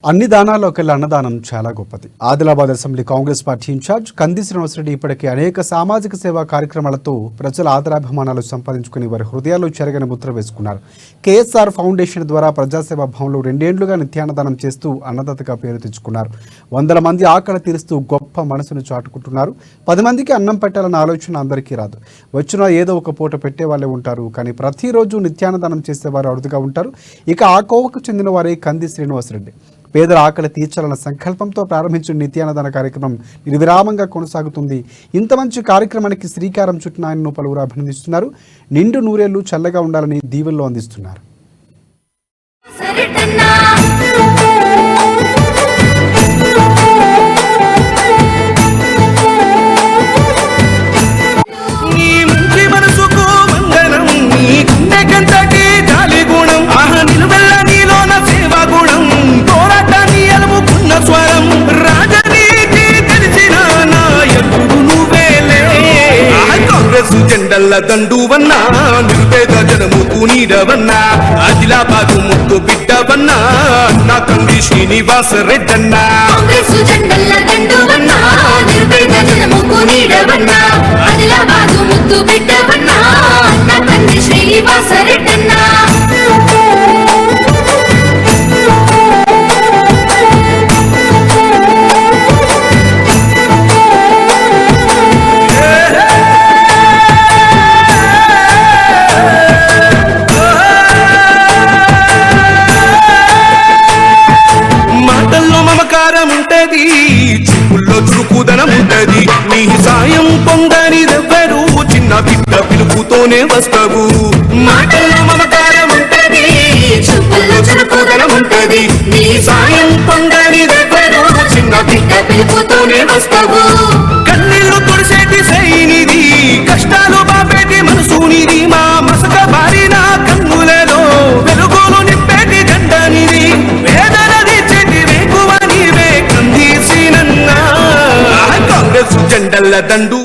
అన్ని దానాల్లోకెల్లా అన్నదానం చాలా గొప్పది. Adilabad assembly Congress party incharge Kandi Srinivasa Reddy ఇప్పటికే అనేక సామాజిక సేవా కార్యక్రమాలతో ప్రజల ఆదరాభిమానాలు సంపాదించుకుని వారి హృదయాల్లో చెరగని ముద్ర వేసుకున్నారు. కేఎస్ఆర్ ఫౌండేషన్ ద్వారా ప్రజాసేవా భవన్లో 2 ఏళ్లుగా నిత్యాన్నదానం చేస్తూ అన్నదాతగా పేరు తెచ్చుకున్నారు. 100 మంది ఆకలి తీరుస్తూ గొప్ప మనసును చాటుకుంటున్నారు. 10 మందికి అన్నం పెట్టాలన్న ఆలోచన అందరికీ రాదు. వచ్చినా ఏదో ఒక పూట పెట్టే వాళ్ళే ఉంటారు. కానీ ప్రతిరోజు నిత్యాన్నదానం చేసేవారు అరుదుగా ఉంటారు. ఇక ఆ కోవకు చెందిన వారే కంది శ్రీనివాసరెడ్డి. పేదల ఆకలి తీర్చాలన్న సంకల్పంతో ప్రారంభించిన నిత్యాన్నదాన కార్యక్రమం నిర్విరామంగా కొనసాగుతుంది. ఇంత మంచి కార్యక్రమానికి శ్రీకారం చుట్టిన ఆయనను పలువురు అభినందిస్తున్నారు. నిండు నూరేళ్లు చల్లగా ఉండాలని దీవెనలు అందిస్తున్నారు. జెండల్ల దండువన్నా నిరుపేద జనముకు నీడవన్నా ఆదిలాబాదు ముద్దు బిడ్డవన్నా నా కంది శ్రీనివాసరెడ్డన్నా. కాంగ్రెస్ జెండల్ల దండువన్నా నిరుపేద జనముకు నీడవన్నా ఆదిలాబాదు ముద్దు బిడ్డవన్నా నా కంది శ్రీనివాసరెడ్డన్నా. ఉంటది చూపుల్లో చురుకుదనం ఉంటది. నీ సాయం పొందనిదెవ్వరు చిన్న బిడ్డ పిలుపుతోనే వస్తావు. మాటల్లో మమకారం ఉంటది, చూపుల్లో చురుకుదనం ఉంటది. నీ సాయం పొందనిదెవ్వరు చిన్న బిడ్డ పిలుపుతోనే వస్తావు. కన్నీళ్లు తుడిసేటి సైనిది, కష్టాలు బాపేటి మనసునిది, మా మసక బారిన కన్నులలో వెలుగులు నింపేటి జెండనిది. జెండల్ల దండు